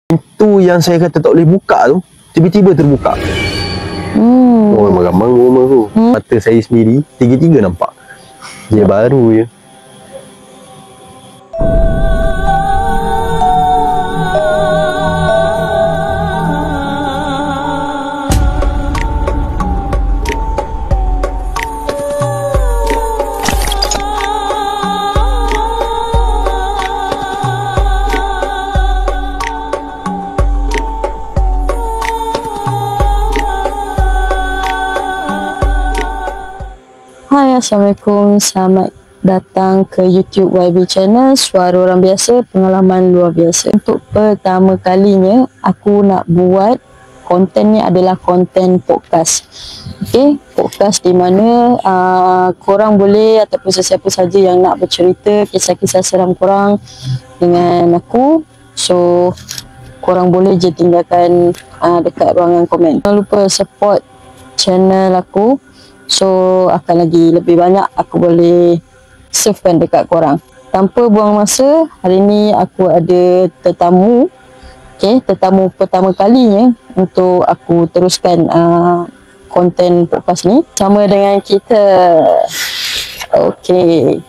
Pintu yang saya kata tak boleh buka tu tiba-tiba terbuka. Oh, memang gamang rumah tu. Mata saya sendiri tiga-tiga nampak. Dia baru je. Hai, Assalamualaikum. Selamat datang ke YouTube YB Channel, Suara Orang Biasa, Pengalaman Luar Biasa. Untuk pertama kalinya, aku nak buat konten ni adalah konten podcast. Okay, podcast di mana korang boleh ataupun sesiapa saja yang nak bercerita kisah-kisah seram korang dengan aku. So, korang boleh je tinggalkan dekat ruangan komen. Jangan lupa support channel aku. So akan lagi lebih banyak aku boleh servekan dekat korang. Tanpa buang masa, hari ni aku ada tetamu. Okay, tetamu pertama kalinya untuk aku teruskan konten podcast ni. Sama dengan kita. Okay,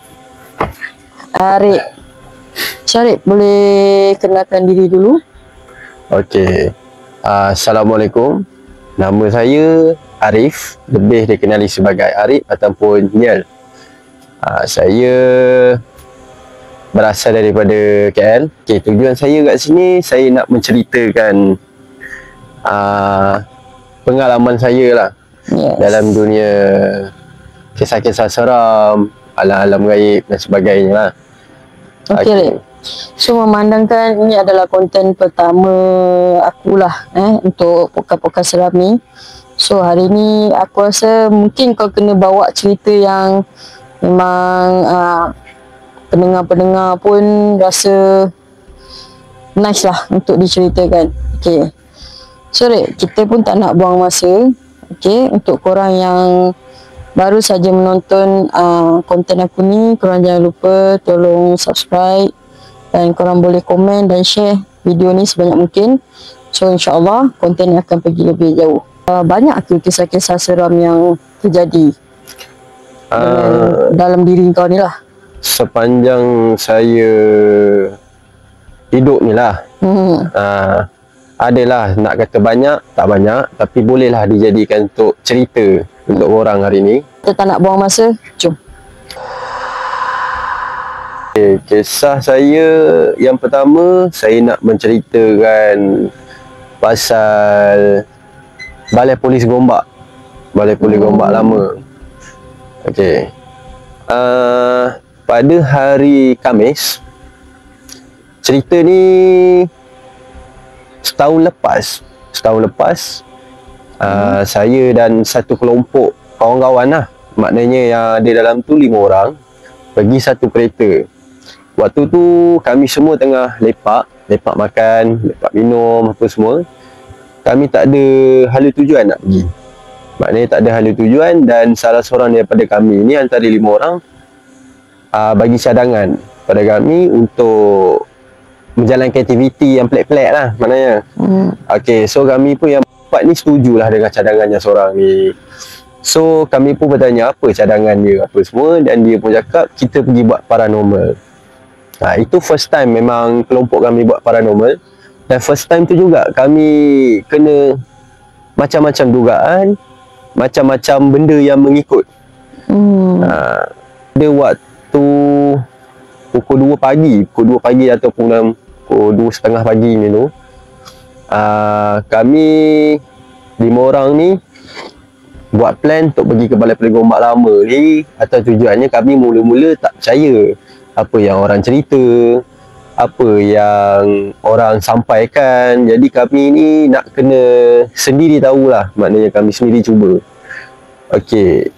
Arif. Syarif, boleh kenalkan diri dulu? Okay, Assalamualaikum. Nama saya Arif, lebih dikenali sebagai Arif ataupun Niel. Saya berasal daripada KL. Okay, tujuan saya kat sini, saya nak menceritakan pengalaman saya lah. Yes. Dalam dunia kisah-kisah seram, alam-alam gaib dan sebagainya lah. Okay. So, memandangkan ini adalah konten pertama akulah untuk podcast-podcast seram ni. So, hari ni aku rasa mungkin kau kena bawa cerita yang memang pendengar-pendengar pun rasa nice lah untuk diceritakan. Okay, sorry, kita pun tak nak buang masa. Okay, untuk korang yang baru saja menonton konten aku ni, korang jangan lupa tolong subscribe dan korang boleh komen dan share video ni sebanyak mungkin. So, insyaAllah konten ni akan pergi lebih jauh. Banyak ke kisah-kisah seram yang terjadi dalam diri kau ni lah? Sepanjang saya hidup ni lah, adalah, nak kata banyak, tak banyak, tapi bolehlah dijadikan untuk cerita untuk orang hari ni. Kita tak nak buang masa, jom. Okay, kisah saya yang pertama, saya nak menceritakan pasal Balai Polis Gombak. Balai Polis Gombak lama. Okey. Pada hari Khamis, cerita ni setahun lepas saya dan satu kelompok kawan-kawan lah, maknanya yang ada dalam tu 5 orang, pergi satu kereta. Waktu tu kami semua tengah lepak makan, lepak minum apa semua. Kami tak ada hala tujuan nak pergi. Maknanya tak ada hala tujuan, dan salah seorang daripada kami ni, antara 5 orang, bagi cadangan pada kami untuk menjalankan aktiviti yang pelik-pelik lah maknanya. Okay, so kami pun yang 4 ni setujulah dengan cadangannya seorang ni. So kami pun bertanya apa cadangan dia apa semua, dan dia pun cakap kita pergi buat paranormal. Itu first time memang kelompok kami buat paranormal. Dan first time tu juga kami kena macam-macam dugaan, macam-macam benda yang mengikut. Ada waktu pukul 2 pagi ataupun pukul 2.30 pagi ni tu, kami 5 orang ni buat plan untuk pergi ke Balai Polis Gombak lama ni. Atas tujuannya kami mula-mula tak percaya apa yang orang cerita, apa yang orang sampaikan. Jadi kami ni nak kena sendiri tahulah, maknanya kami sendiri cuba. Okey,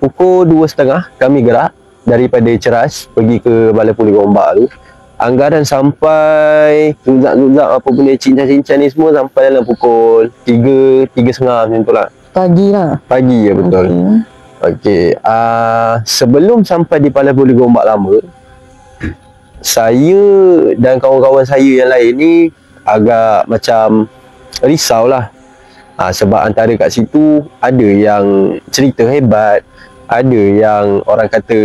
pukul 2.30 kami gerak daripada Ceras pergi ke Balai Polis Gombak tu. Anggaran sampai zuzak-zuzak apa benda cincang-cincang ni semua sampai dalam pukul 3.30 macam tu lah. Pagi lah? Pagi ya, betul. Okey, sebelum sampai di Balai Polis Gombak lama, saya dan kawan-kawan saya yang lain ni agak macam risau lah. Sebab antara kat situ ada yang cerita hebat, ada yang orang kata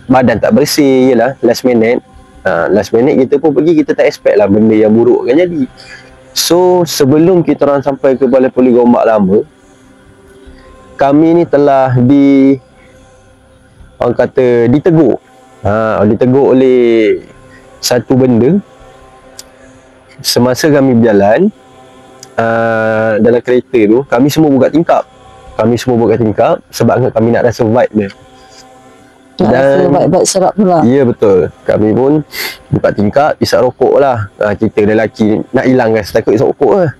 badan tak bersih, yelah last minute. Last minute kita pun pergi, kita tak expect lah benda yang buruk akan jadi. So sebelum kita orang sampai ke Balai Polis Gombak Lama, kami ni telah orang kata ditegur. Ditegur oleh satu benda semasa kami berjalan dalam kereta tu. Kami semua buka tingkap. Sebab kami nak rasa vibe dia. Rasa vibe serap pula. Ya, betul. Kami pun buka tingkap, isap rokok lah. Kita lelaki nak hilangkan takut isap rokok lah.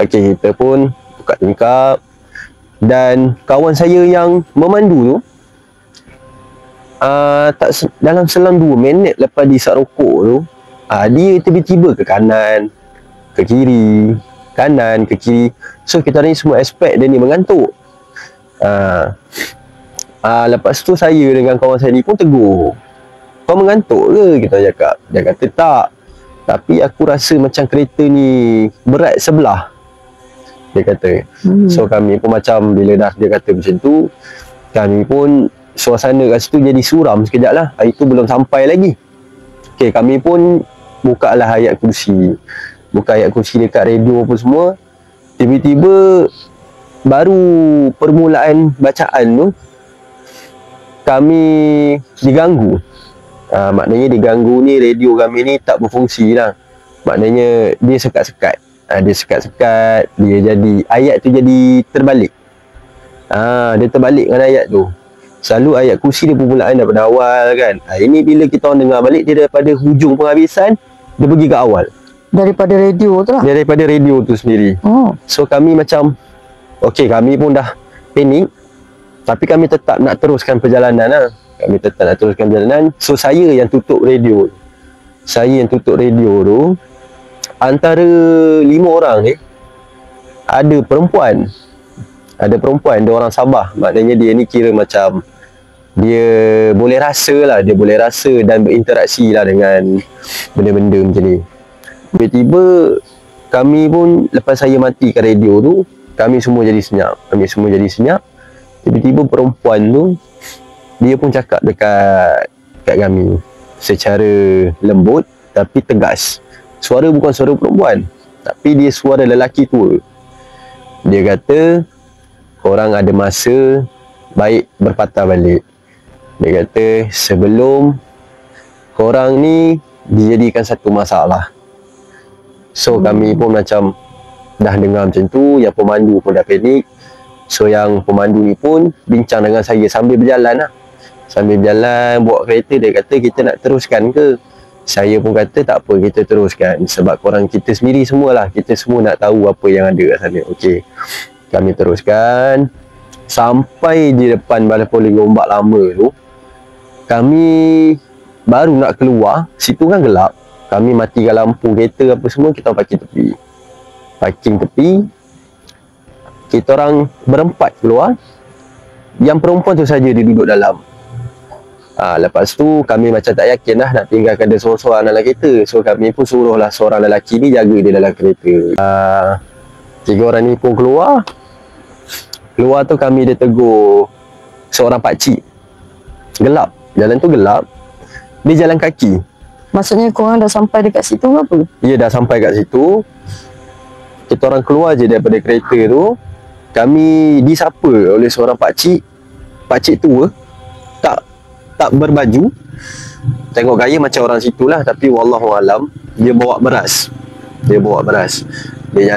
Okey, kita pun buka tingkap. Dan kawan saya yang memandu tu, dalam selang 2 minit lepas diisap rokok tu, dia tiba-tiba ke kanan, ke kiri, kanan, ke kiri. So kita ni semua expect dia ni mengantuk. Lepas tu saya dengan kawan saya ni pun tegur, kau mengantuk ke? Kita cakap. Dia kata tak, tapi aku rasa macam kereta ni berat sebelah, dia kata. So kami pun macam, bila dah dia kata macam tu, kami pun suasana kat situ jadi suram sekejap lah. Itu belum sampai lagi. Okay, kami pun buka lah ayat kursi. Buka ayat kursi dekat radio apa semua. Tiba-tiba baru permulaan bacaan tu, kami diganggu. Maknanya diganggu ni, radio kami ni tak berfungsi lah. Maknanya dia sekat-sekat. Dia sekat-sekat, dia jadi, ayat tu jadi terbalik. Dia terbalik dengan ayat tu. Selalu ayat kursi dia permulaan daripada awal kan. Ini bila kita orang dengar balik, dia daripada hujung penghabisan, dia pergi ke awal. Daripada radio tu lah? Daripada radio tu sendiri. So kami macam, okey, kami pun dah panik, tapi kami tetap nak teruskan perjalanan lah. So saya yang tutup radio. Tu antara 5 orang ni ada perempuan. Dia orang Sabah. Maknanya dia ni kira macam dia boleh rasa lah, dan berinteraksi lah dengan benda-benda macam ni. Tiba-tiba kami pun, lepas saya matikan radio tu, kami semua jadi senyap. Tiba-tiba perempuan tu, dia pun cakap dekat kami secara lembut tapi tegas. Suara bukan suara perempuan, tapi dia suara lelaki tua. Dia kata, korang ada masa baik berpatah balik. Dia kata, sebelum korang ni dijadikan satu masalah. So kami pun macam dah dengar macam tu, yang pemandu pun dah panik. So yang pemandu ni pun bincang dengan saya sambil berjalan lah. Sambil berjalan, bawa kereta, dia kata, kita nak teruskan ke? Saya pun kata, tak apa, kita teruskan. Sebab korang, kita sendiri semualah, kita semua nak tahu apa yang ada kat sana. Okey, kami teruskan. Sampai di depan Balai Polis Gombak Lama tu, kami baru nak keluar. Situ kan gelap. Kami matikan lampu kereta apa semua, kita parking tepi. Kita orang berempat keluar. Yang perempuan tu saja dia duduk dalam. Lepas tu kami macam tak yakin lah nak tinggalkan dia seorang-seorang dalam kereta. So kami pun suruh lah seorang lelaki ni jaga dia dalam kereta. 3 orang ni pun keluar. Keluar tu kami dia tegur seorang pakcik. Gelap, jalan tu gelap. Dia jalan kaki. Maksudnya korang dah sampai dekat situ ke apa? Ya, dah sampai kat situ. Kita orang keluar je daripada kereta tu. Kami disapa oleh seorang pakcik. Pakcik tua, tak berbaju. Tengok gaya macam orang situlah, tapi wallahualam dia bawa beras. Dia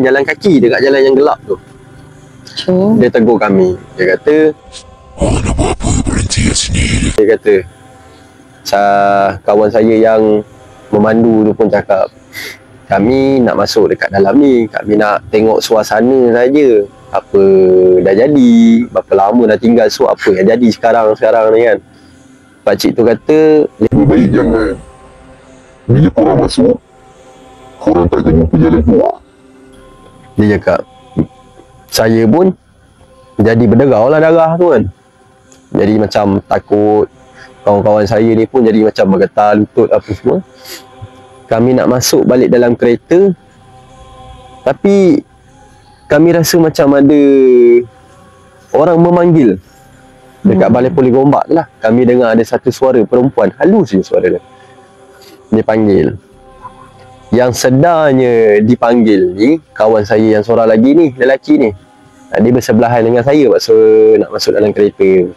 jalan kaki dekat jalan yang gelap tu. Dia tegur kami. Dia kata, nak buat apa, berhenti kat sini. Dia kata, kawan saya yang memandu tu pun cakap, kami nak masuk dekat dalam ni, kami nak tengok suasana saja. Apa dah jadi, berapa lama dah tinggal, so apa yang jadi sekarang ni kan. Pakcik tu kata, lebih baik jangan. Bila korang masuk, korang tak tengok perjalanan keluar. Dia cakap. Saya pun jadi berderau lah darah tu kan. Jadi macam takut. Kawan-kawan saya ni pun jadi macam bergetar lutut apa semua. Kami nak masuk balik dalam kereta, tapi kami rasa macam ada orang memanggil dekat balai poli Gombak tu lah. Kami dengar ada satu suara perempuan, halus je suara dia. Dia panggil. Yang sedarnya dipanggil ni kawan saya yang seorang lagi ni, lelaki ni. Dia bersebelahan dengan saya nak masuk dalam kereta.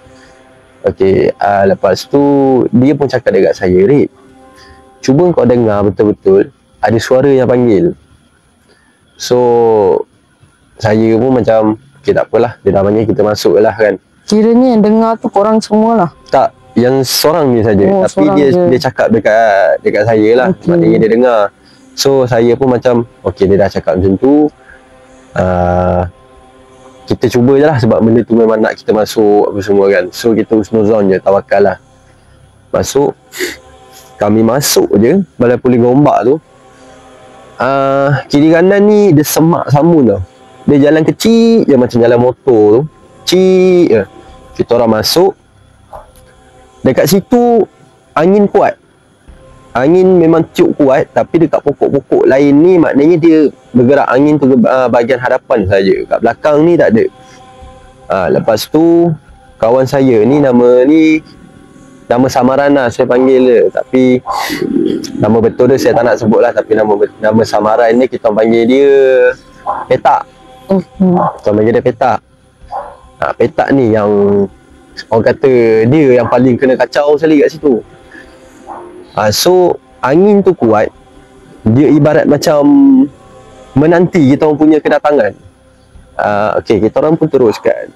Okey, lepas tu dia pun cakap dekat saya, Rik, cuba kau dengar betul-betul ada suara yang panggil. So saya pun macam, okey tak apalah, dia dah panggil, kita masuk lah kan. Kiranya yang dengar tu korang semua lah? Tak, yang seorang ni saja. Tapi dia cakap dekat saya lah. Okay. Maknanya dia dengar. So saya pun macam, okey dia dah cakap macam tu, kita cuba je lah, sebab benda tu memang nak kita masuk apa semua kan. So kita husnuzon je, tawakal lah. Masuk, kami masuk je balai poli Gombak tu. Kiri kanan ni dia semak samun tau. Dia jalan kecil je macam jalan motor tu, kecil je. Kita orang masuk. Dekat situ angin kuat. Angin memang tiup kuat, tapi dekat pokok-pokok lain ni maknanya dia bergerak angin tu ke bahagian hadapan saja. Kat belakang ni tak ada. Lepas tu kawan saya ni nama samaran lah saya panggil dia. Tapi nama betul dia saya tak nak sebut lah. Tapi nama samaran ni kita panggil dia Petak. Kita panggil dia Petak. Petak ni yang orang kata dia yang paling kena kacau sekali kat situ. So angin tu kuat. Dia ibarat macam menanti kita orang punya kedatangan. Okey, kita orang pun teruskan.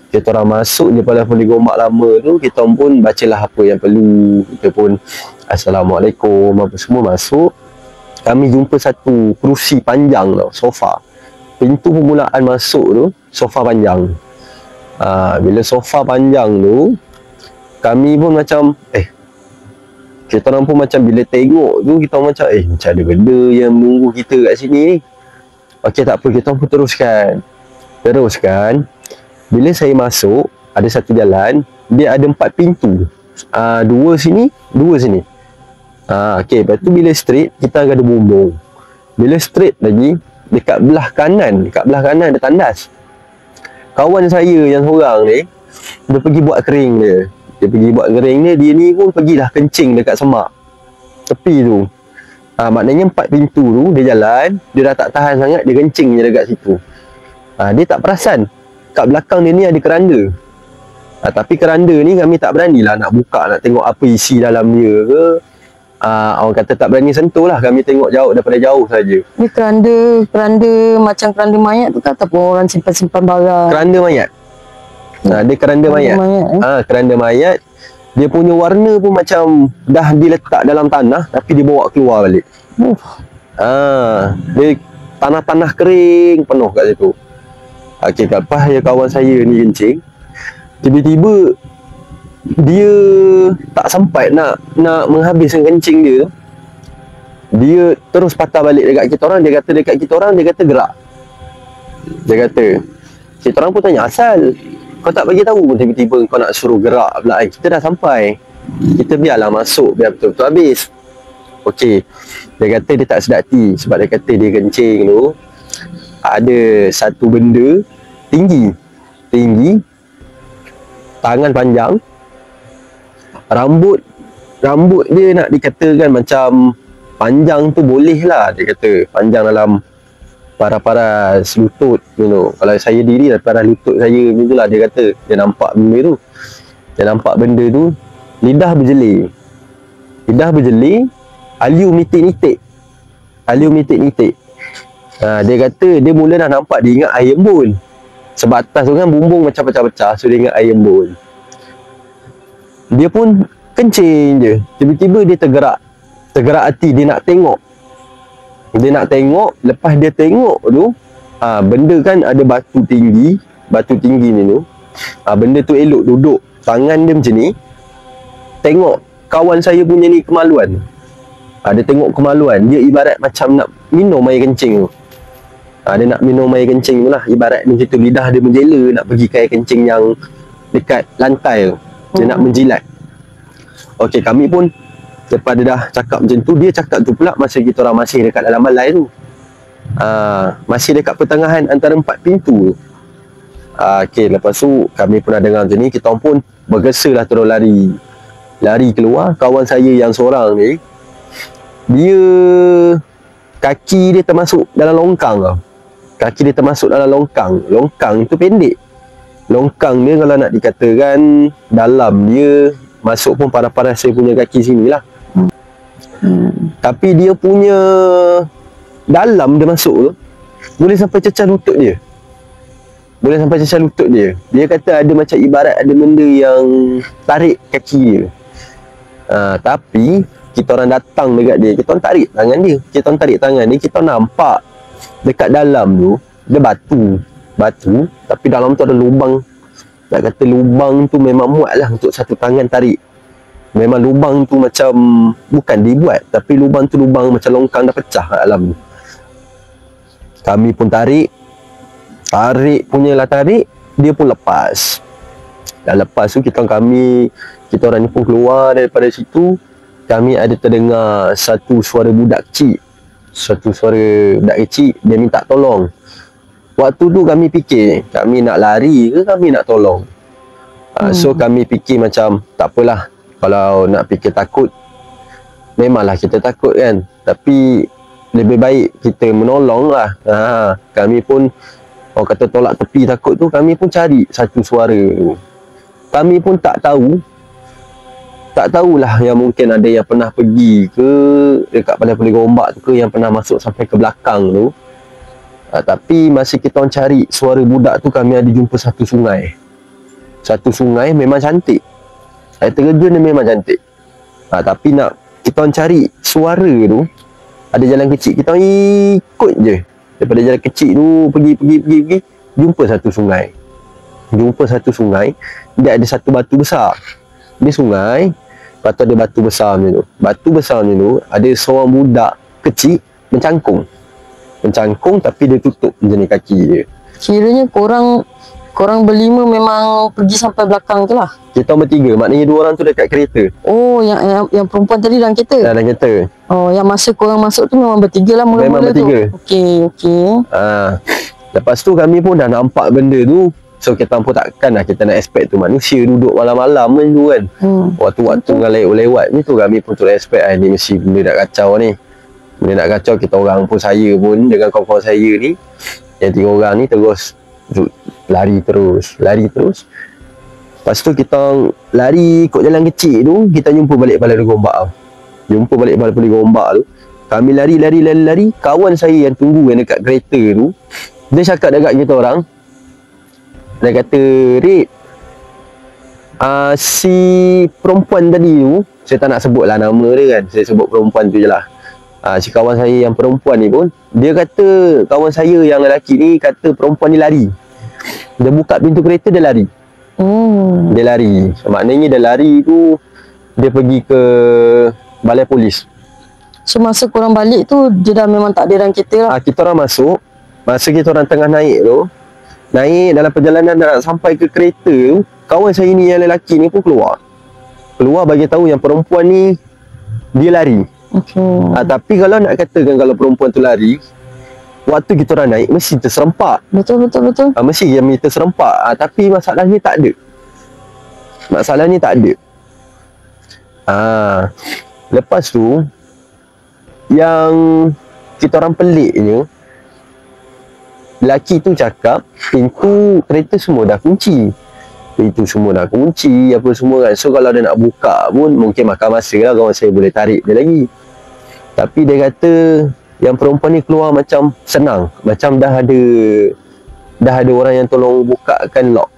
Kita orang masuk je pada poli Gombak lama tu. Kita orang pun bacalah apa yang perlu. Kita pun Assalamualaikum apa semua masuk. Kami jumpa satu kerusi panjang tau, sofa. Pintu permulaan masuk tu sofa panjang. Bila sofa panjang tu, kami pun macam kita orang pun macam bila tengok tu kita orang macam macam ada benda yang menunggu kita kat sini ni. Okey tak apa, kita orang pun teruskan. Bila saya masuk, ada satu jalan, dia ada 4 pintu. 2 sini, 2 sini. Okey, lepas tu bila straight kita ada bumbung. Bila straight lagi, dekat belah kanan ada tandas. Kawan saya yang seorang ni, dia pergi buat kering dia. Dia ni pun pergilah kencing dekat semak tepi tu. Maknanya 4 pintu tu dia jalan, dia dah tak tahan sangat, dia kencing je dekat situ. Dia tak perasan kat belakang dia ni ada keranda. Tapi keranda ni kami tak beranilah nak buka, nak tengok apa isi dalam dia ke. Orang kata tak berani sentuh lah, kami tengok daripada jauh saja. Ni keranda macam keranda mayat tu kan, ataupun orang simpan-simpan barang? Keranda mayat. Dia keranda mayat. Keranda mayat. Dia punya warna pun macam dah diletak dalam tanah, tapi dia bawa keluar balik. Dia tanah-tanah kering penuh kat situ. Okey, lepas kawan saya ni kencing, tiba-tiba dia tak sampai nak menghabiskan kencing dia. Dia terus patah balik dekat kita orang. Dia kata gerak. Dia kata, kita orang pun tanya asal. Kau tak bagi tahu pun tiba-tiba kau nak suruh gerak pula. Kita dah sampai. Kita biarlah masuk, biar betul-betul habis. Okey. Dia kata dia tak sedap hati, sebab dia kata dia kencing tu ada satu benda tinggi, tangan panjang, rambut dia nak dikatakan macam panjang tu boleh lah, dia kata panjang dalam paras-paras lutut, kalau saya diri paras lutut saya macam tu lah. Dia kata dia nampak benda tu, lidah berjelir, aliu mitik-nitik. Dia kata dia mula dah nampak, dia ingat air embun, sebab atas tu kan bumbung macam pecah-pecah. So dia ingat air embun. Dia pun kencing je, tiba-tiba dia tergerak hati, dia nak tengok. Lepas dia tengok tu, benda kan ada batu tinggi ni tu. Benda tu elok duduk, tangan dia macam ni. Tengok kawan saya punya ni kemaluan. Dia tengok kemaluan, dia ibarat macam nak minum air kencing tu. Dia nak minum air kencing tu lah, ibarat macam tu. Lidah dia menjela nak pergi ke air kencing yang dekat lantai tu. Dia nak menjilat. Okey, kami pun Lepas dia dah cakap macam tu, dia cakap tu pula masa kita orang masih dekat dalam balai tu. Masih dekat pertengahan antara 4 pintu tu. Okey, lepas tu kami pun dah dengar macam ni, kita pun bergesa lah terus lari keluar. Kawan saya yang seorang ni, dia kaki dia termasuk dalam longkang tau. Kaki dia termasuk dalam longkang. Longkang tu pendek. Longkang dia kalau nak dikatakan dalam dia masuk pun paras-paras saya punya kaki sini lah. Tapi dia punya dalam dia masuk tu boleh sampai cecah lutut dia. Dia kata ada macam ibarat ada benda yang tarik kaki dia. Tapi kita orang datang dekat dia, kita orang tarik tangan dia, kita nampak dekat dalam tu ada batu, tapi dalam tu ada lubang. Nak kata lubang tu memang muat lah untuk satu tangan tarik. Memang lubang tu macam bukan dibuat, tapi lubang tu lubang macam longkang dah pecah kat dalam tu. Kami pun tarik, dia pun lepas. Dah lepas tu kita orang ni pun keluar daripada situ. Kami ada terdengar satu suara budak kecil. Dia minta tolong. Waktu tu kami fikir, kami nak lari ke kami nak tolong? So kami fikir macam tak apalah, kalau nak fikir takut, memanglah kita takut kan, tapi lebih baik kita menolong lah. Kami pun, orang kata tolak tepi takut tu, kami pun cari satu suara tu. Kami pun tak tahulah yang mungkin ada yang pernah pergi ke dekat Balai Gombak tu ke, yang pernah masuk sampai ke belakang tu. Tapi masa kita orang cari suara budak tu, kami ada jumpa satu sungai. Memang cantik. Air terjun dia memang cantik. Tapi nak kita orang cari suara tu, ada jalan kecil, kita orang ikut je. Daripada jalan kecil tu pergi jumpa satu sungai. Dia ada satu batu besar. Dia sungai, lepas tu ada batu besar macam tu. Ada seorang budak kecil mencangkung, tapi dia tutup macam ni kaki dia. Kiranya korang berlima memang pergi sampai belakang tu lah. Kita orang bertiga, maknanya 2 orang tu dekat kereta. Oh, yang perempuan tadi dalam kereta? Dalam kereta. Oh, yang masa korang masuk tu memang bertiga lah mula-mula tu? Memang bertiga. Okey. Lepas tu kami pun dah nampak benda tu. So kita pun takkan lah kita nak expect tu manusia duduk malam-malam kan tu kan. Waktu-waktu dengan lewat ni tu, kami pun tu expect ni mesti benda nak kacau ni. Kita orang pun, saya pun dengan kawan-kawan saya ni, yang 3 orang ni terus lari terus. Lepas tu kita lari ikut jalan kecil tu, kita jumpa balik Balai Gombak tu. Kami lari. Kawan saya yang tunggu yang dekat kereta tu, dia cakap dekat kita orang, dia kata, Rik, si perempuan tadi tu, saya tak nak sebut lah nama dia kan, saya sebut perempuan tu je lah. Si kawan saya yang perempuan ni pun, dia kata kawan saya yang lelaki ni kata perempuan ni lari. Dia buka pintu kereta, dia lari. Dia lari. Maknanya dia lari tu, dia pergi ke balai polis. So masa korang balik tu, dia dah memang tak ada dalam kereta lah? Kita orang masuk, masa kita orang tengah naik dalam perjalanan dah nak sampai ke kereta tu, kawan saya ni yang lelaki ni pun keluar bagi tahu yang perempuan ni dia lari. Tapi kalau nak katakan kalau perempuan tu lari, waktu kita orang naik mesti terserempak. Betul. Mesti yang terserempak. Tapi masalahnya tak ada. Lepas tu, yang kita orang peliknya, lelaki tu cakap pintu kereta semua dah kunci, apa semua kan. So kalau dia nak buka pun mungkin makan masa lah, kawan saya boleh tarik dia lagi. Tapi dia kata yang perempuan ni keluar macam senang, macam dah ada orang yang tolong bukakan lock.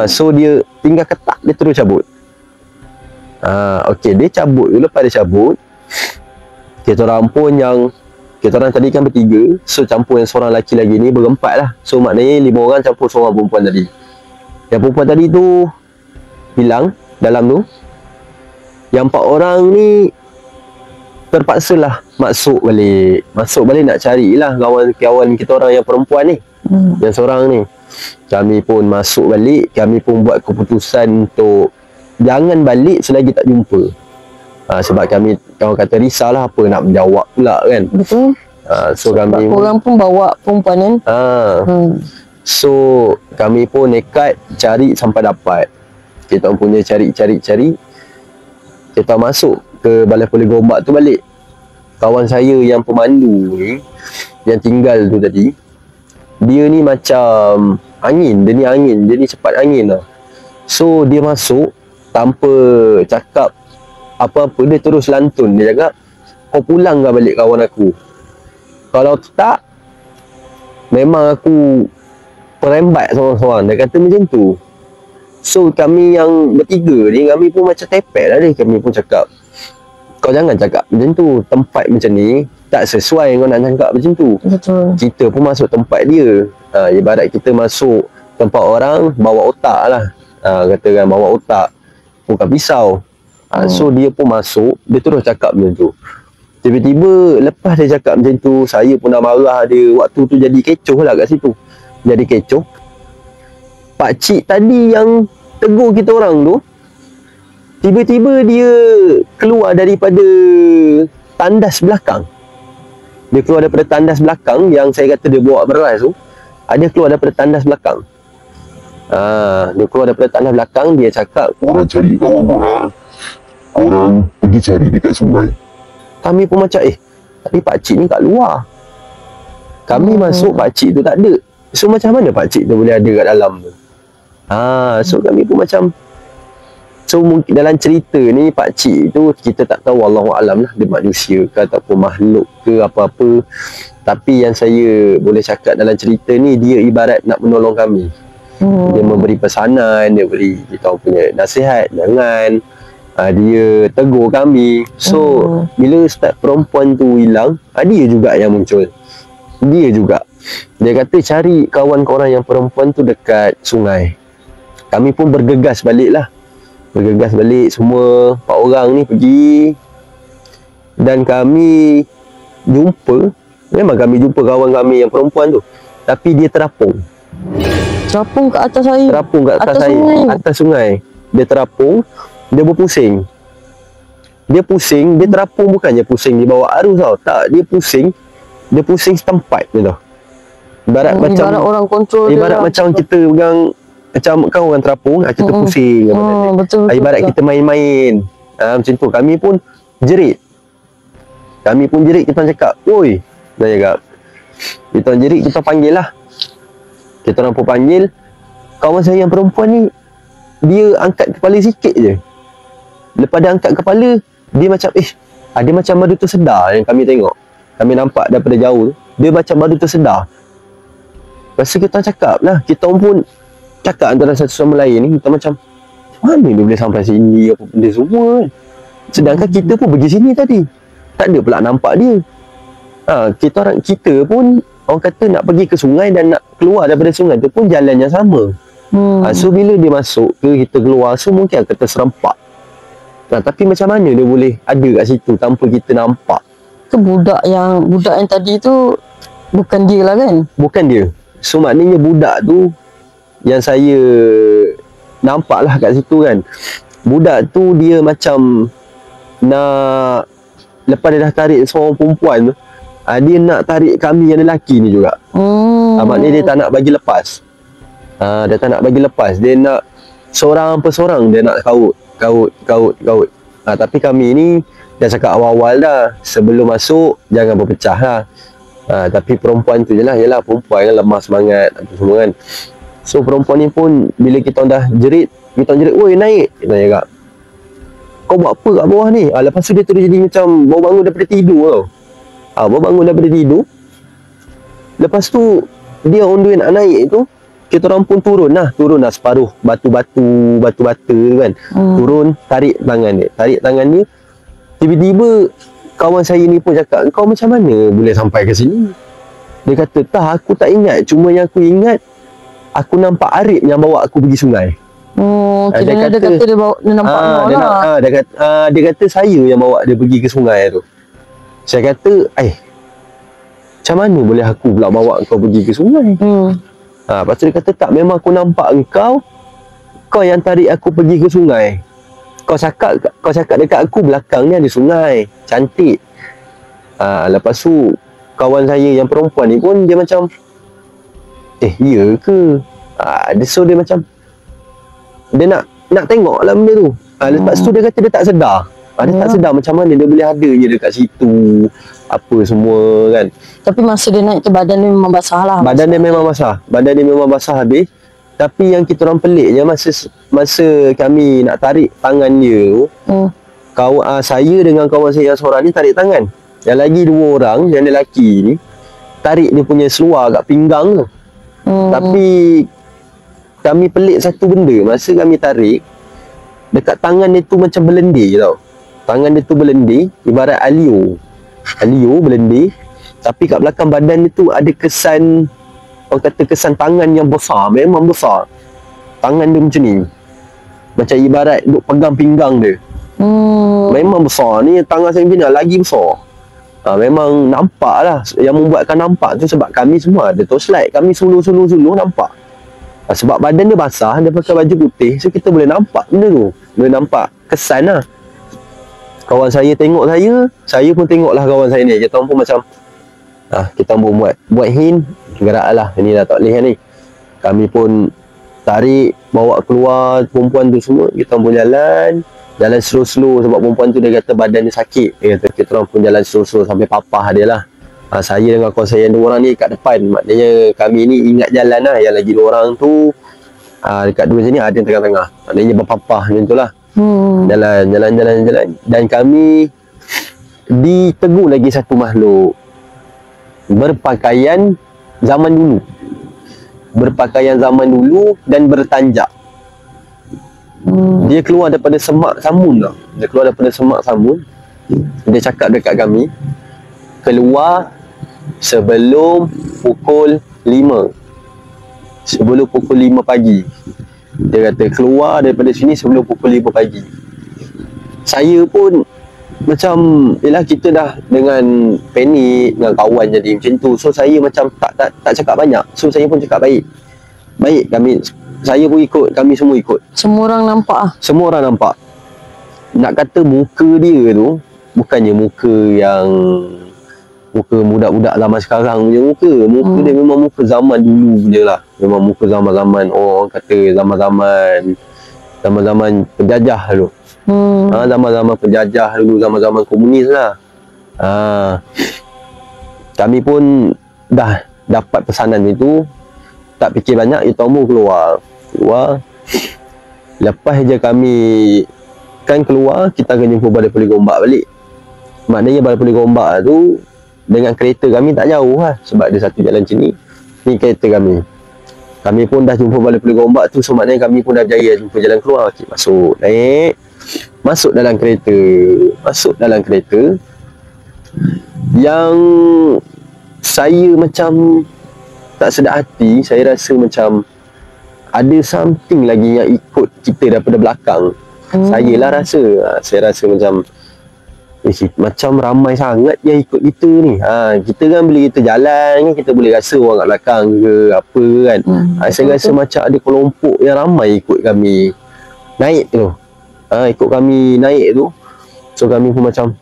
So dia tinggal ketak, dia terus cabut. Okey, dia cabut. Lepas dia cabut, kita orang pun kita orang tadi kan bertiga, so campur yang seorang lelaki lagi ni berempat lah. So maknanya 5 orang campur seorang perempuan tadi. Yang perempuan tadi tu hilang dalam tu. Yang 4 orang ni terpaksa lah masuk balik nak carilah kawan kita orang yang perempuan ni, yang seorang ni. Kami pun masuk balik, kami pun buat keputusan untuk jangan balik selagi tak jumpa. Sebab kami, orang kata risaulah apa nak menjawab pula kan. Betul. So Sebab kami korang pun bawa perempuan kan. So kami pun nekat cari sampai dapat. Kita punya cari. Kita masuk ke Balai Polis Gombak tu balik. Kawan saya yang pemandu ni, yang tinggal tu tadi, dia ni macam angin. Dia ni cepat angin lah. So dia masuk tanpa cakap apa-apa, dia terus lantun. Dia cakap, kau pulang ke balik kawan aku. Kalau tak, memang aku perembat seorang-seorang. Dia kata macam tu. So kami yang bertiga ni, kami pun macam tepek lah dia. Kami pun cakap, kau jangan cakap macam tu. Tempat macam ni tak sesuai kau nak cakap macam tu. Betul. Kita pun masuk tempat dia. Ibarat kita masuk tempat orang, bawa otak lah. Katakan bawa otak, bukan pisau. So dia pun masuk, dia terus cakap macam tu. Tiba-tiba lepas dia cakap macam tu, saya pun dah marah dia. Waktu tu jadi kecoh lah kat situ. Jadi kecoh. Pakcik tadi yang tegur kita orang tu, tiba-tiba dia keluar daripada tandas belakang. Dia keluar daripada tandas belakang yang saya kata dia bawa beras tu. Dia keluar daripada tandas belakang. Dia keluar daripada tandas belakang. Dia cakap, Korang cari kawan korang. Korang pergi cari dekat sungai. kami pun macam tapi pakcik ni kat luar. Kami masuk, pakcik tu tak ada. So macam mana pakcik tu boleh ada kat dalam tu? So kami pun macam, so mungkin dalam cerita ni pakcik tu kita tak tahu, Allahualam lah, dia manusia ke ataupun makhluk ke apa-apa. Tapi yang saya boleh cakap dalam cerita ni, dia ibarat nak menolong kami. Dia memberi pesanan, dia beri kita punya nasihat, jangan. Dia tegur kami. So bila start perempuan tu hilang, dia juga yang muncul. Dia juga. Dia kata cari kawan korang yang perempuan tu dekat sungai. Kami pun bergegas balik lah. Bergegas balik semua 4 orang ni pergi. Dan kami jumpa, memang kami jumpa kawan kami yang perempuan tu, tapi dia terapung. Terapung kat atas air. Terapung kat atas air, sungai. atas sungai. Dia terapung, dia berpusing. Dia pusing, dia terapung bukannya pusing di bawah arus tau. Tak, dia pusing setempat je tau. Ibarat macam orang kontrol dia ibarat lah. macam kita pegang, macam kan orang terapung, kita pusing betul, ibarat kita main-main. Macam tu. Kami pun jerit. Kita cakap, oi, dia cakap. Kita jerit, kita panggil lah. Kita orang pun panggil. Kawan saya yang perempuan ni, dia angkat kepala sikit je. Lepas dia angkat kepala, dia macam dia macam baru tersedar. Yang kami tengok, kami nampak daripada jauh, dia macam baru tersedar. Lepas tu kita cakap lah, kita pun cakap antara satu sama lain ni, kita macam, mana dia boleh sampai sini, apa benda semua kan. Sedangkan kita pun pergi sini tadi, tak ada pula nampak dia. Kita pun orang kata nak pergi ke sungai dan nak keluar daripada sungai tu pun jalan yang sama. So bila dia masuk ke, kita keluar, so mungkin akan terserempak. Tapi macam mana dia boleh ada kat situ tanpa kita nampak? Tu budak yang tadi tu bukan dia lah kan? Bukan dia. So maknanya budak tu yang saya nampak lah kat situ kan, budak tu dia macam nak, lepas dia dah tarik seorang perempuan tu, dia nak tarik kami yang lelaki ni juga. Maknanya dia tak nak bagi lepas. Dia tak nak bagi lepas. Dia nak seorang per seorang dia nak kaut. Tapi kami ni dah cakap awal-awal dah, sebelum masuk jangan berpecah lah. Tapi perempuan tu je lah, yelah perempuan kan lemah semangat apa semua kan. So perempuan ni pun bila kita dah jerit, oi naik, kita cakap, kau buat apa kat bawah ni? Lepas tu dia terus jadi macam baru bangun daripada tidur tau. Baru bangun daripada tidur. Lepas tu dia on the way nak naik tu, kita orang pun turun lah separuh batu-bata kan. Turun, tarik tangan dia. Tiba-tiba kawan saya ni pun cakap, kau macam mana boleh sampai ke sini? Dia kata, tak, aku tak ingat. Cuma yang aku ingat, aku nampak Arif yang bawa aku pergi sungai. Dia kata dia nampak kau lah. Dia kata saya yang bawa dia pergi ke sungai tu. Saya kata, macam mana boleh aku pula bawa kau pergi ke sungai? Lepas tu dia kata, tak, memang aku nampak kau yang tarik aku pergi ke sungai. kau cakap dekat aku belakang ni ada sungai cantik. Lepas tu kawan saya yang perempuan ni pun dia macam ya ke? So dia macam dia nak tengok lah benda tu. Lepas tu dia kata dia tak sedar. Dia tak sedar macam mana dia boleh ada je dekat situ apa semua kan. Tapi masa dia naik tu badan dia memang basah lah. Badan dia memang basah habis. Tapi yang kita orang peliknya masa kami nak tarik tangan dia tu, saya dengan kawan saya yang seorang ni tarik tangan. Yang lagi 2 orang yang lelaki ni tarik dia punya seluar kat pinggang tu. Tapi kami pelik satu benda. Masa kami tarik, dekat tangan dia tu macam berlendir tau. Tangan dia tu berlendir, ibarat alio berlendir. Tapi kat belakang badan dia tu ada kesan, orang kata kesan tangan yang besar. Memang besar. Tangan dia macam ni, macam ibarat duk pegang pinggang dia. Memang besar. Ni tangan saya macam ni lagi besar. Memang nampak lah. Yang membuatkan nampak tu sebab kami semua ada torchlight. Kami suluh nampak. Sebab badan dia basah, dia pakai baju putih, so kita boleh nampak benda tu. Boleh nampak kesan lah. Kawan saya tengok saya pun tengoklah kawan saya ni. Kita pun macam kita pun buat hint, gerak lah, ini dah tak boleh ni. Kami pun tarik, bawa keluar perempuan tu semua. Kita pun jalan slow sebab perempuan tu dia kata badan dia sakit. Dia kata kita orang pun jalan slow sampai papah dia lah. Saya dengan kawan saya yang 2 orang ni kat depan. Maknanya kami ni ingat jalan lah. Yang lagi 2 orang tu dekat 2 sini ada yang tengah-tengah. Maknanya berpapah macam tu lah. Jalan. Dan kami ditegur lagi satu makhluk berpakaian zaman dulu dan bertanjak. Dia keluar daripada semak samun tau. Dia cakap dekat kami, keluar sebelum pukul 5 pagi. Dia kata keluar daripada sini sebelum pukul 5 pagi. Saya pun macam, yelah kita dah dengan panik dengan kawan jadi macam tu. So saya macam tak cakap banyak. So saya pun cakap baik saya pun ikut, kami semua ikut. Semua orang nampak lah. Semua orang nampak. Nak kata muka dia tu bukannya muka budak-budak zaman sekarang punya muka dia memang muka zaman dulu punya lah. Memang muka zaman-zaman orang kata zaman-zaman penjajah dulu. Zaman-zaman penjajah dulu, zaman-zaman komunis lah. Kami pun dah dapat pesanan itu, tak fikir banyak, kita mau keluar. Lepas je kami kan keluar, kita akan jumpa Balai Polis Gombak balik. Maknanya Balai Polis Gombak tu dengan kereta kami tak jauh lah, sebab dia satu jalan macam ni. Ni kereta kami pun dah jumpa Balai Polis Gombak tu. So maknanya kami pun dah berjaya jumpa jalan keluar. Okay, masuk dalam kereta. Yang saya macam tak sedar hati, saya rasa macam ada something lagi yang ikut kita daripada belakang. Saya rasa macam macam ramai sangat yang ikut kita ni. Kita kan bila kita jalan kan, kita boleh rasa orang kat belakang ke apa kan. Saya rasa macam ada kelompok yang ramai ikut kami naik tu. Ikut kami naik tu. So kami pun macam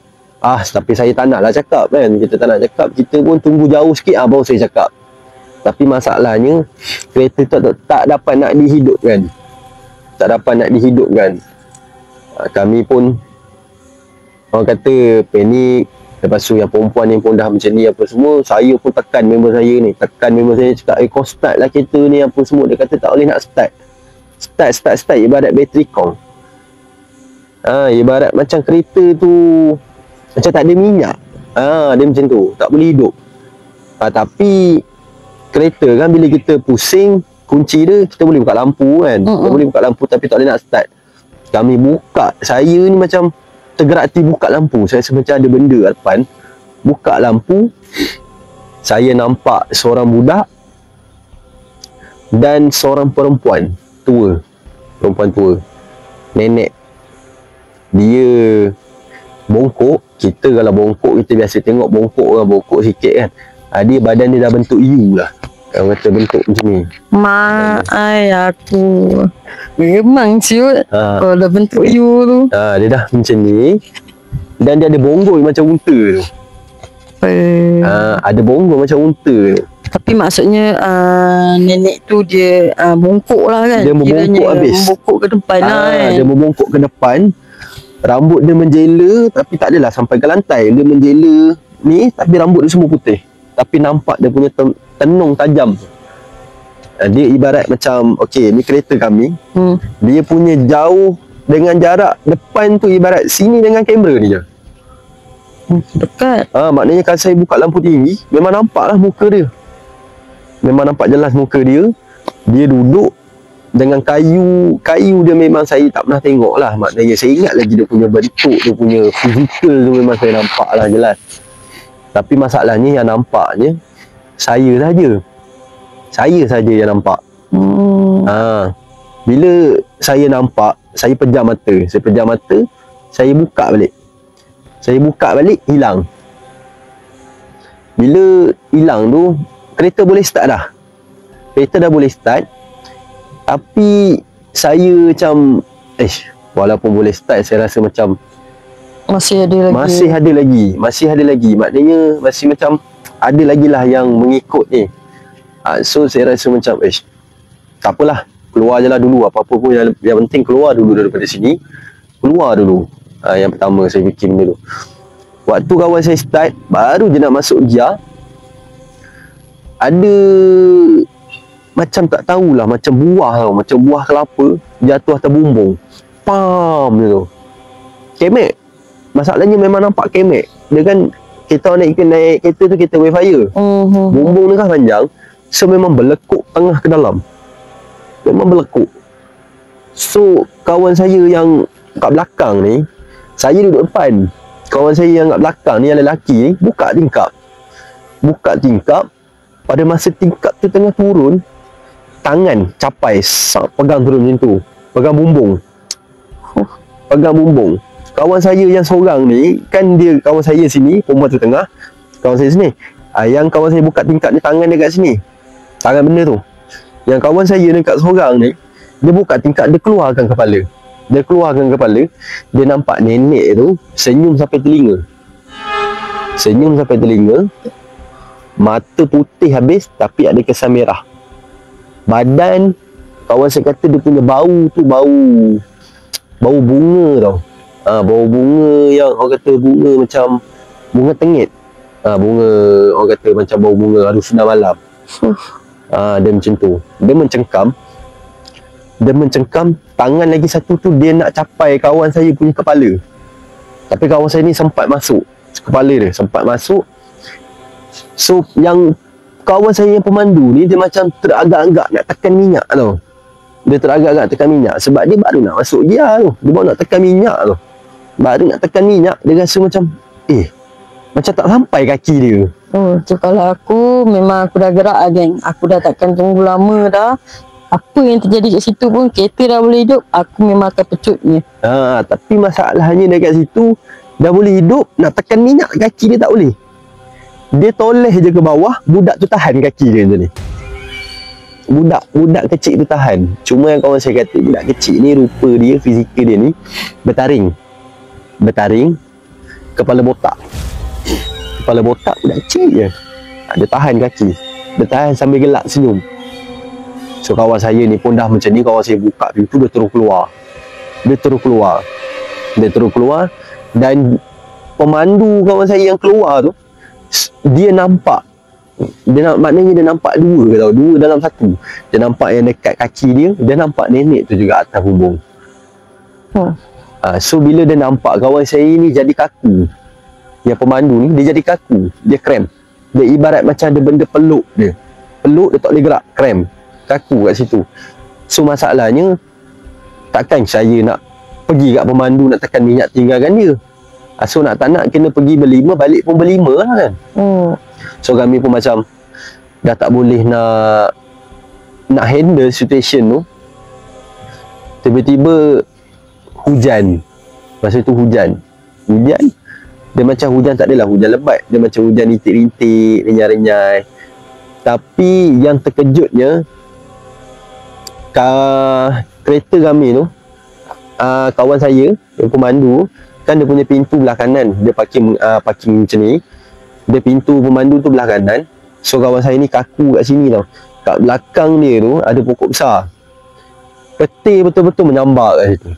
tapi saya tak nak lah cakap kan. Kita tak nak cakap, kita pun tunggu jauh sikit baru saya cakap. Tapi masalahnya kereta tu tak dapat nak dihidupkan. Kami pun orang kata panik. Lepas tu yang perempuan ni pun dah macam ni apa semua. Saya pun tekan member saya cakap, kau start lah kereta ni apa semua. Dia kata tak boleh nak start. Ibarat bateri kong. Ibarat macam kereta tu macam tak ada minyak. Dia macam tu, tak boleh hidup. Tapi kereta kan bila kita pusing kunci dia, kita boleh buka lampu kan. Kita boleh buka lampu tapi tak boleh nak start. Kami buka, saya ni macam tergerak hati buka lampu. Saya rasa macam ada benda kat depan. Buka lampu, saya nampak seorang budak dan seorang perempuan tua, nenek. Dia bongkok. Kita kalau bongkok, kita biasa tengok bongkok orang bongkok sikit kan. Dia badan dia dah bentuk U lah. Orang kata bentuk macam ni. Mak ai aku memang siut. Kalau dah bentuk you tu. Dia dah macam ni. Dan dia ada bonggol macam unta tu. Ada bonggol macam unta tu. Tapi maksudnya nenek tu dia bongkok lah kan. Dia membongkok habis. Membongkok ke depan lah kan. Dia membongkok ke depan. Rambut dia menjela, tapi tak adalah sampai ke lantai. Dia menjela ni, tapi rambut dia semua putih. Tapi nampak dia punya tenung tajam. Dia ibarat macam, okey, ni kereta kami. Dia punya jauh dengan jarak depan tu ibarat sini dengan kamera ni je. Dekat. Maknanya kalau saya buka lampu tinggi, memang nampak lah muka dia. Memang nampak jelas muka dia. Dia duduk dengan kayu dia memang saya tak pernah tengok lah. Maknanya saya ingat lagi dia punya bentuk, dia punya fizikal tu memang saya nampak lah jelas. Tapi masalahnya yang nampaknya saya saja yang nampak. Bila saya nampak, saya pejam mata. Saya buka balik, hilang. Bila hilang tu, kereta boleh start dah. Kereta dah boleh start. Tapi saya macam walaupun boleh start, saya rasa macam masih ada lagi. Maknanya masih macam ada lagi lah yang mengikut ni. So saya rasa macam tak apalah, keluar je lah dulu. Apa-apa pun yang penting keluar dulu daripada sini. Keluar dulu. Yang pertama saya fikir benda tu. Waktu kawan saya start, baru je nak masuk gear, ada macam tak tahulah, macam buah kelapa jatuh atas bumbung. Pam je tu. Kemek. Masalahnya memang nampak kemek. Dia kan, kita naik kereta tu, kereta Wayfire. Bumbung ni kan panjang. So memang berlekuk tengah ke dalam. Memang berlekuk. So kawan saya yang kat belakang ni, saya duduk depan. Kawan saya yang kat belakang ni, yang lelaki ni, buka tingkap. Pada masa tingkap tu tengah turun, tangan capai pegang turun macam tu. Pegang bumbung. Kawan saya yang seorang ni, kan dia kawan saya sini, perempuan tu tengah, kawan saya sini. Yang kawan saya buka tingkap ni, tangan dia kat sini. Tangan benda tu. Yang kawan saya dekat seorang ni, dia buka tingkap, dia keluarkan kepala. Dia nampak nenek tu senyum sampai telinga. Mata putih habis, tapi ada kesan merah. Badan, kawan saya kata dia punya bau tu bau bunga tau. Bau bunga yang orang kata bunga macam bunga tengit. Bunga orang kata macam bau bunga harus sinar malam. Dia macam tu. Dia mencengkam tangan lagi satu tu, dia nak capai kawan saya punya kepala. Tapi kawan saya ni sempat masuk. Kepala dia sempat masuk. So yang kawan saya yang pemandu ni, dia macam teragak-agak nak tekan minyak tau. Dia teragak-agak tekan minyak sebab dia baru nak masuk gear tu. Dia baru nak tekan minyak tu. Dia rasa macam macam tak sampai kaki dia. Tu kalau aku, memang aku dah gerak lah geng. Aku dah takkan tunggu lama dah. Apa yang terjadi kat situ pun, kereta dah boleh hidup, aku memang akan pecutnya. Tapi masalahnya dekat situ dah boleh hidup, nak tekan minyak kaki dia tak boleh. Dia toleh je ke bawah, budak tu tahan kaki dia macam ni. Budak kecil tu tahan. Cuma yang kawan saya kata, budak kecil ni rupa dia, fizikal dia ni bertaring, kepala botak, budak kecil je. Dia tahan kaki, dia tahan sambil gelak senyum. So kawan saya ni pun dah macam ni. Kawan saya buka pintu, dia terus keluar. Dan pemandu kawan saya yang keluar tu, dia nampak, maknanya dia nampak dua dalam satu. Dia nampak yang dekat kaki dia nampak nenek tu juga atas bumbung. So bila dia nampak, kawan saya ni jadi kaku. Yang pemandu ni, dia jadi kaku. Dia cramp. Dia ibarat macam ada benda peluk dia tak boleh gerak, cramp, kaku kat situ. So masalahnya, takkan saya nak pergi kat pemandu nak tekan minyak tinggalkan dia. So nak tak nak kena pergi berlima, balik pun berlima lah kan. So kami pun macam dah tak boleh nak handle situation tu. Tiba-tiba hujan. Masa tu hujan. Dia macam hujan, tak adalah hujan lebat. Dia macam hujan rintik-rintik, renyai-renyai. Tapi yang terkejutnya, kereta kami tu, kawan saya yang pemandu kan, dia punya pintu belah kanan, dia parking macam ni, dia pintu pemandu tu belah kanan. So kawan saya ni kaku kat sini tau. Kat belakang dia tu ada pokok besar, petir betul-betul menyambar kat situ.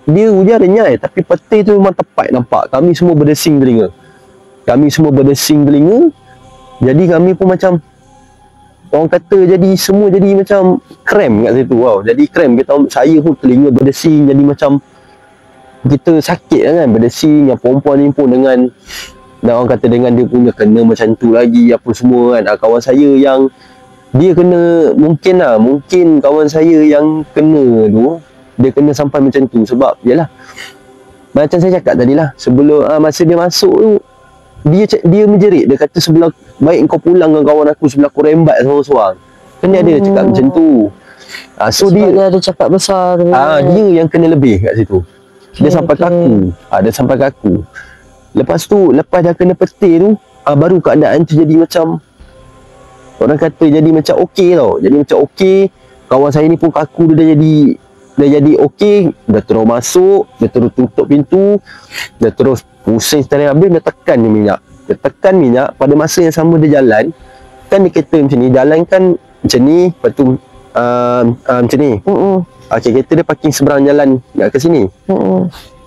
Dia hujan renyai, tapi petir tu memang tepat nampak. Kami semua berdesing telinga. Jadi kami pun macam, orang kata semua jadi macam krem kat situ tau. Jadi krem, saya pun telinga berdesing, jadi macam kita sakit kan, berdesing. Yang perempuan ni pun dengan orang kata dengan dia punya kena macam tu lagi, apa semua kan. Kawan saya yang dia kena, mungkin kawan saya yang kena tu, dia kena sampai macam tu. Sebab yalah, macam saya cakap tadi lah, sebelum masa dia masuk tu, dia menjerit. Dia kata, sebelah baik kau pulang dengan kawan aku, sebelah kau rembat seorang-seorang. Kan dia ada cakap macam tu. So sebab dia ada cakap besar tu. Dia yang kena lebih kat situ. Dia sampai kaku. Dia sampai kaku. Lepas tu, lepas dah kena petir tu, baru keadaan tu jadi macam, orang kata jadi macam okey tau. Jadi macam okey. Kawan saya ni pun kaku, dia dah jadi okey. Dah terus masuk, dia terus tutup pintu, dia terus pusing steering habis, dia tekan minyak. Pada masa yang sama dia jalan, kan dia kereta macam ni, jalan kan macam ni, lepas tu macam ni. Okey, kereta dia parking seberang jalan nak ke sini.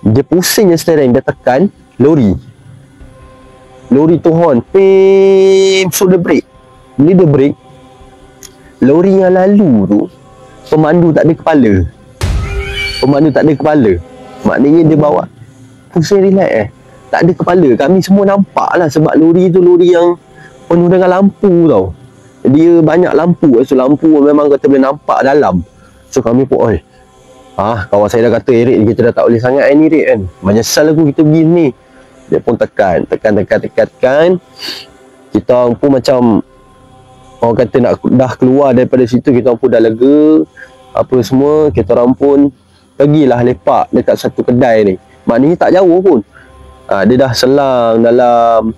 Dia pusing je steering, dia tekan lori tu horn, so dia break. Bila dia break, lori yang lalu tu, pemandu tak ada kepala. Maknanya dia bawa pusing relax tak ada kepala. Kami semua nampak lah, sebab lori tu lori yang penuh dengan lampu tau. Dia banyak lampu. So lampu memang kata boleh nampak dalam. So kami pun kawan saya dah kata, Rik, kita dah tak boleh sangat ni Rik kan, menyesal aku kita pergi ni. Dia pun tekan. Kita pun macam, orang kata dah keluar daripada situ, kita pun dah lega apa semua. Kita orang pun pergilah lepak dekat satu kedai ni. Maknanya tak jauh pun. Dia dah selang dalam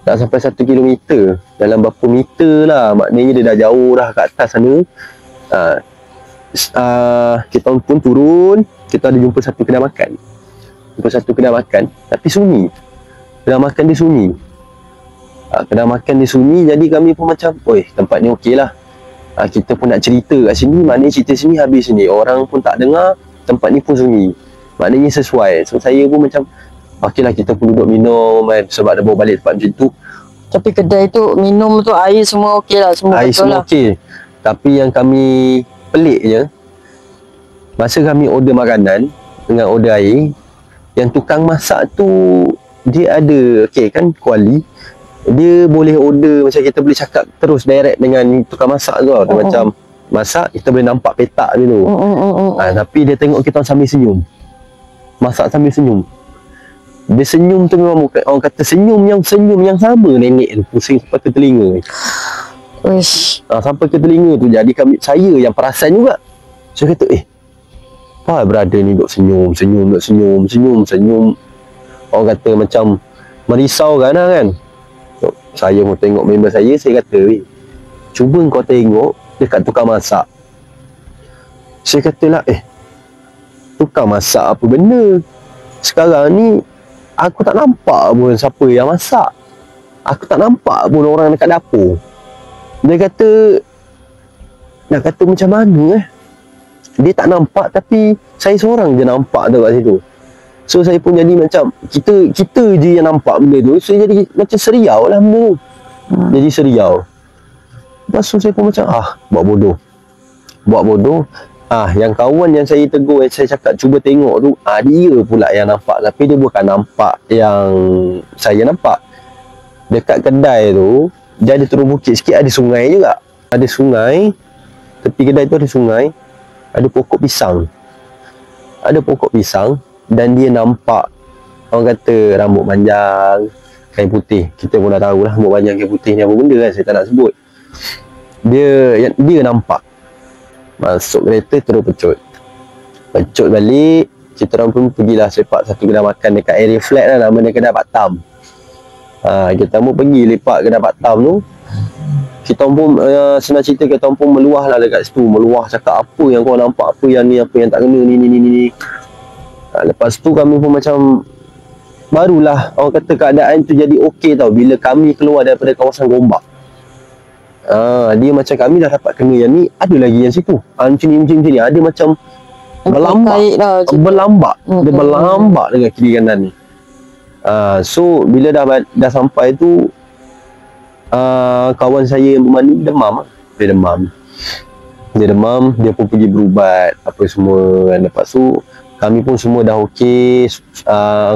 tak sampai 1 kilometer, dalam berapa meter lah. Maknanya dia dah jauh dah kat atas sana. Kita pun turun. Kita ada jumpa satu kedai makan. Tapi sunyi. Kedai makan dia sunyi. Jadi kami pun macam, tempat ni okey lah. Kita pun nak cerita kat sini. Maknanya cerita sini habis sini, orang pun tak dengar. Tempat ni pun sunyi, maknanya sesuai. So saya pun macam, okey lah, kita pun duduk minum kan, sebab dah bawa balik tempat macam tu. Tapi kedai tu, minum tu, air semua okey lah, semua air betul semua lah. okey. Tapi yang kami pelik je, masa kami order makanan dengan order air, yang tukang masak tu, dia ada, okey kan, kuali. Dia boleh order, macam kita boleh cakap terus direct dengan tukang masak tu tau. Dia macam masak, kita boleh nampak petak dia tu. Tapi dia tengok kita sambil senyum. Masak sambil senyum. Dia senyum tu memang orang kata senyum yang sama nenek tu, pusing sampai ke telinga. Sampai ke telinga tu. Jadi saya yang perasan juga. Saya kata, apa brother ni duk senyum. Orang kata macam merisaukan lah kan. So, saya pun tengok member saya kata, cuba kau tengok dekat tukang masak. Saya katalah, tukang masak apa benda? Sekarang ni aku tak nampak pun siapa yang masak. Aku tak nampak pun orang dekat dapur. Dia kata, nak kata macam mana dia tak nampak, tapi saya seorang je nampak tu kat situ. So saya pun jadi macam, kita je yang nampak benda tu. So jadi macam seriau lah benda tu. Jadi seriau. Lepas tu saya pun macam, buat bodoh. Yang kawan yang saya tegur, yang saya cakap cuba tengok tu, dia pula yang nampak. Tapi dia bukan nampak yang saya nampak. Dekat kedai tu, dia ada turun bukit sikit, ada sungai juga. Ada sungai, tepi kedai tu ada sungai. Ada pokok pisang. Dan dia nampak, orang kata rambut panjang, kain putih. Kita pun dah tahulah rambut panjang, kain putih ni apa benda kan, saya tak nak sebut. Dia nampak. Masuk kereta terus pecut balik. Kita orang pun pergilah sepak satu kedai makan dekat area flat lah, nama dia kedai Pak Tam. Kita pun pergi lepak kedai Pak Tam tu. Kita pun senang cerita, kita pun meluah lah dekat situ. Meluah cakap apa yang kau nampak, apa yang ni, apa yang tak kena ni. Lepas tu kami pun macam barulah orang kata keadaan tu jadi okey tau bila kami keluar daripada kawasan Gombak. Dia macam kami dah dapat kena yang ni, ada lagi yang situ. Macam ni ada macam berlambak. Dia berlambak dengan kiri kanan ni. So bila dah sampai tu, kawan saya yang bermandi demam. Dia demam, dia pun pergi berubat apa semua. Lepas tu kami pun semua dah okey,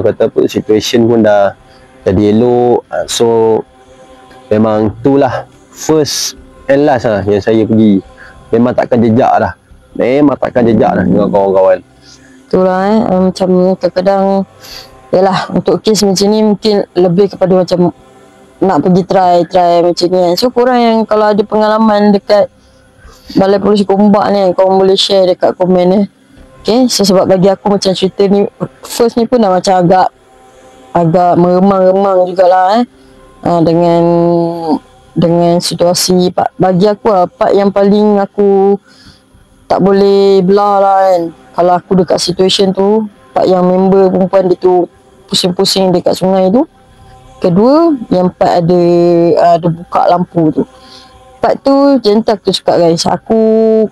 kata apa, situation pun dah jadi elok. So memang itulah first and last lah yang saya pergi. Memang takkan jejak dah dengan kawan-kawan. Itulah macam kadang-kadang yalah, untuk kes macam ni mungkin lebih kepada macam nak pergi try macam ni kan. So korang yang kalau ada pengalaman dekat Balai Polis Gombak ni, korang boleh share dekat komen ni. Okay, so sebab bagi aku macam cerita ni first ni pun dah macam agak meremang-remang jugalah dengan situasi. Bagi aku part yang paling aku tak boleh belah lah kan, kalau aku dekat situation tu, part yang member perempuan dia tu pusing-pusing dekat sungai tu. Kedua, yang part ada buka lampu tu. Part tu jentak tu cakap guys,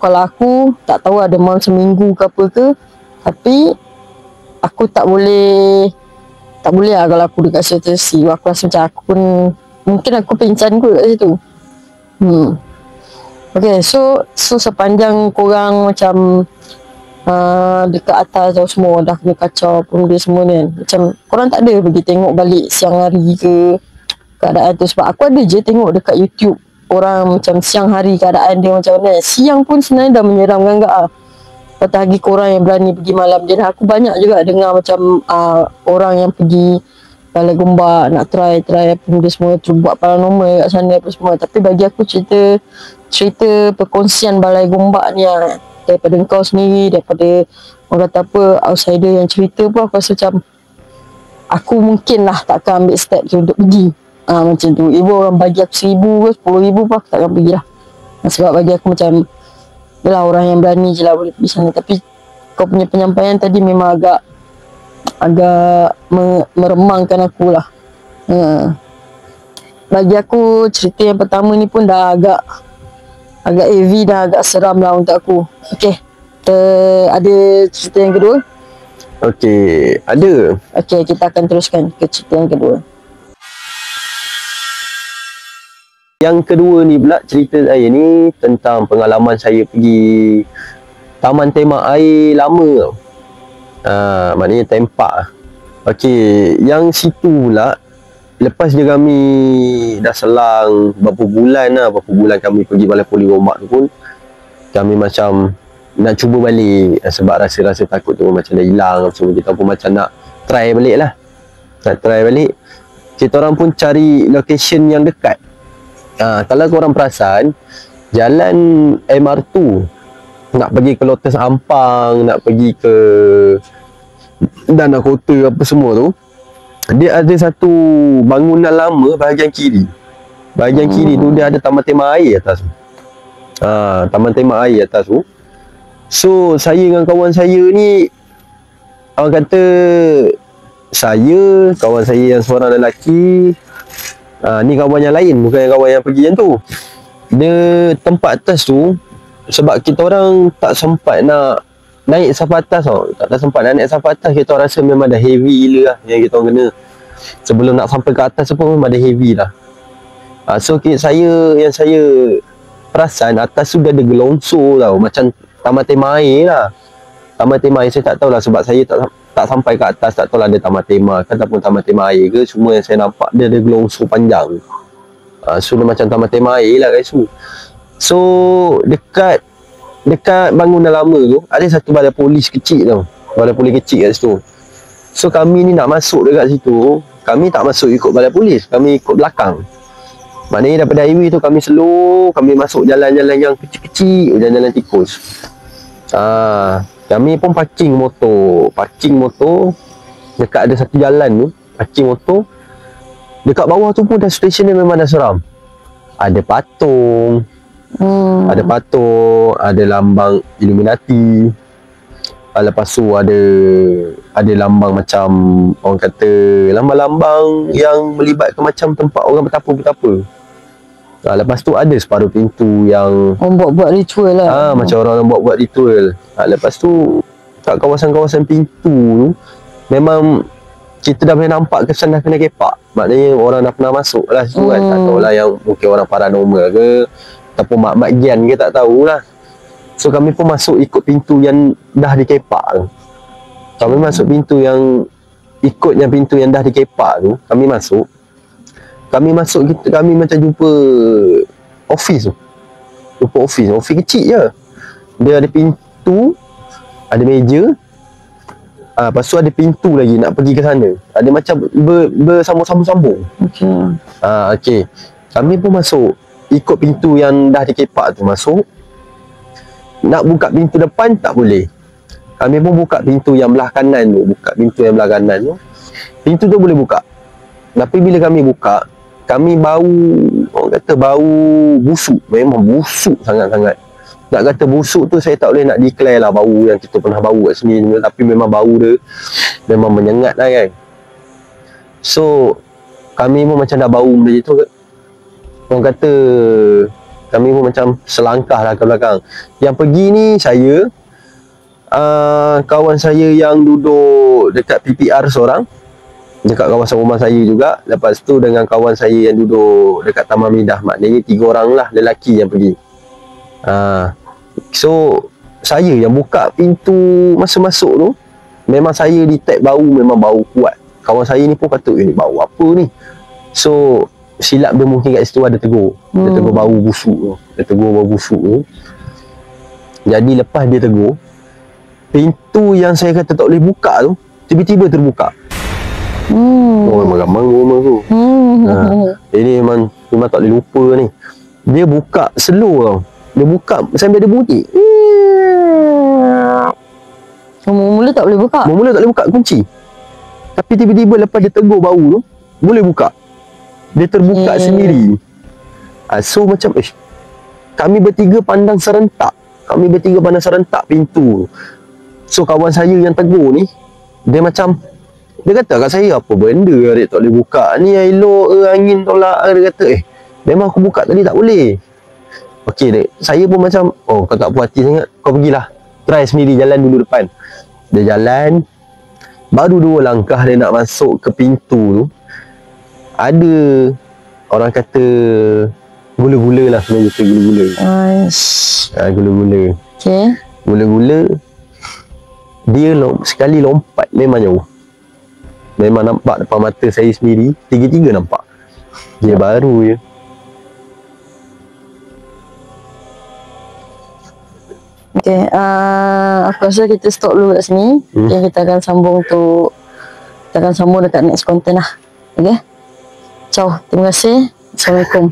kalau aku tak tahu ada malam seminggu ke apa ke, tapi aku tak boleh lah kalau aku dekat situasi. Aku rasa macam aku pun mungkin aku pingsan kot kat situ. Okay, so sepanjang korang macam dekat atas tu semua dah kena kacau pun dia semua ni kan, macam korang tak ada pergi tengok balik siang hari ke keadaan tu? Sebab aku ada je tengok dekat YouTube orang macam siang hari keadaan dia macam mana. Siang pun sebenarnya dah menyeramkan gak lah, apatah lagi korang yang berani pergi malam. Dan aku banyak juga dengar macam orang yang pergi Balai Gombak nak try apa dia semua, buat paranormal kat sana apa semua. Tapi bagi aku cerita perkongsian Balai Gombak ni lah, daripada kau sendiri, daripada orang kata apa, outsider yang cerita pun, aku rasa macam aku mungkin lah takkan ambil step tu untuk pergi macam tu. Ibu orang bagi aku 1,000 ke 10,000 pun aku takkan pergi lah. Sebab bagi aku macam yelah, orang yang berani je lah boleh pergi sana. Tapi kau punya penyampaian tadi memang agak meremangkan aku lah. Bagi aku cerita yang pertama ni pun dah agak heavy, dah agak seram lah untuk aku. Okay, kita ada cerita yang kedua. Okay, ada. Okay, kita akan teruskan ke cerita yang kedua. Yang kedua ni pula, cerita saya ni tentang pengalaman saya pergi Taman Tema Air lama tau. Maknanya Tempak. Okey, yang situ pula lepas je kami dah selang berapa bulan kami pergi Balai Polis Gombak tu pun, kami macam nak cuba balik sebab rasa takut tu macam dah hilang. So kita pun macam nak try balik lah. Kita orang pun cari location yang dekat. Kalau korang perasan, jalan MR2 nak pergi ke Lotus Ampang, nak pergi ke Dana Kota apa semua tu, dia ada satu bangunan lama bahagian kiri. Bahagian kiri tu dia ada Taman Tema Air atas tu. Taman Tema Air atas tu. So saya dengan kawan saya ni, orang kata saya, kawan saya yang seorang lelaki, ni kawan yang lain, bukan kawan yang pergi yang tu. Dia tempat atas tu, sebab kita orang tak sempat nak naik sampai atas tau. Tak sempat nak naik sampai atas. Kita orang rasa memang dah heavy gila lah yang kita orang kena. Sebelum nak sampai ke atas tu pun memang dah heavy lah. So yang saya perasan, atas tu dia ada gelongsor tau, macam Taman Tema Air lah. Taman Tema Air saya tak tahulah, sebab saya tak sampai ke atas, tak tahulah ada Taman Tema ke ataupun Taman Tema Air ke. Cuma yang saya nampak dia ada gelongsor panjang. So dia macam Taman Tema Air lah guys tu. So dekat bangunan lama tu ada satu balai polis kecil tau. Balai polis kecil kat situ. So kami ni nak masuk dekat situ, kami tak masuk ikut balai polis, kami ikut belakang. Maknanya daripada highway tu kami slow, kami masuk jalan-jalan yang kecil-kecil, jalan-jalan tikus. Kami pun parking motor dekat ada satu jalan tu, parking motor. Dekat bawah tu pun dah stesen dia memang dah seram. Ada patung, ada patung, ada lambang Illuminati. Lepas tu ada lambang macam orang kata lambang-lambang yang melibatkan macam tempat orang bertapa-bertapa. Lepas tu ada separuh pintu yang orang buat ritual lah. Macam orang buat ritual. Lepas tu kat kawasan-kawasan pintu tu memang kita dah boleh nampak kesan dah kena kepak. Maknanya orang dah pernah masuk lah situ kan. Tak tahulah yang mungkin orang paranormal ke ataupun mak-mak gian ke, tak tahulah. So kami pun masuk ikut pintu yang dah dikepak tu. Kami masuk pintu yang ikutnya pintu yang dah dikepak tu. Kami masuk, kami macam jumpa office tu. Jumpa office kecil je. Dia ada pintu, ada meja. Lepas tu ada pintu lagi nak pergi ke sana. Ada macam bersambung-sambung. Okey. Kami pun masuk ikut pintu yang dah dikepak tu masuk. Nak buka pintu depan tak boleh. Kami pun buka pintu yang belah kanan tu. Pintu tu boleh buka. Tapi bila kami buka, kami bau, orang kata bau busuk. Memang busuk sangat-sangat. Nak kata busuk tu saya tak boleh nak declare lah bau yang kita pernah bau kat sini. Tapi memang bau dia memang menyengat lah kan. So kami pun macam dah bau benda tu. Orang kata kami pun macam selangkah lah ke belakang. Yang pergi ni saya, kawan saya yang duduk dekat PPR seorang, dekat kawasan rumah saya juga. Lepas tu dengan kawan saya yang duduk dekat Taman Midah. Maknanya 3 orang lah lelaki yang pergi. So saya yang buka pintu masa masuk tu, memang saya detect bau, memang bau kuat. Kawan saya ni pun kata, ni bau apa ni? So silap dia mungkin kat situ ada tegur. Dia tegur bau busuk tu. Jadi lepas dia tegur, pintu yang saya kata tak boleh buka tu tiba-tiba terbuka. Memang ramai rumah tu. Ini memang tak boleh lupa ni. Dia buka slow tau. Dia buka sambil ada bunyi. Mula tak boleh buka kunci. Tapi tiba-tiba lepas dia tegur bau tu, boleh buka. Dia terbuka sendiri. So macam kami bertiga pandang serentak pintu. So kawan saya yang tegur ni, dia macam, dia kata kat saya, apa benda adik tak boleh buka ni, elok ke angin tolak. Dia kata memang aku buka tadi tak boleh. Okey, saya pun macam, kau tak puas hati sangat, kau pergilah, try sendiri, jalan dulu depan. Dia jalan, baru 2 langkah dia nak masuk ke pintu tu, ada orang kata gula-gula lah, sebenarnya tu gula-gula. Gula-gula. Okey. Gula-gula, dia sekali lompat memang jauh. Memang nampak depan mata saya sendiri, 3 nampak. Dia baru je. Okay, aku rasa kita stop dulu kat sini. Okay, kita akan sambung dekat next content lah. Okay, ciao, terima kasih. Assalamualaikum.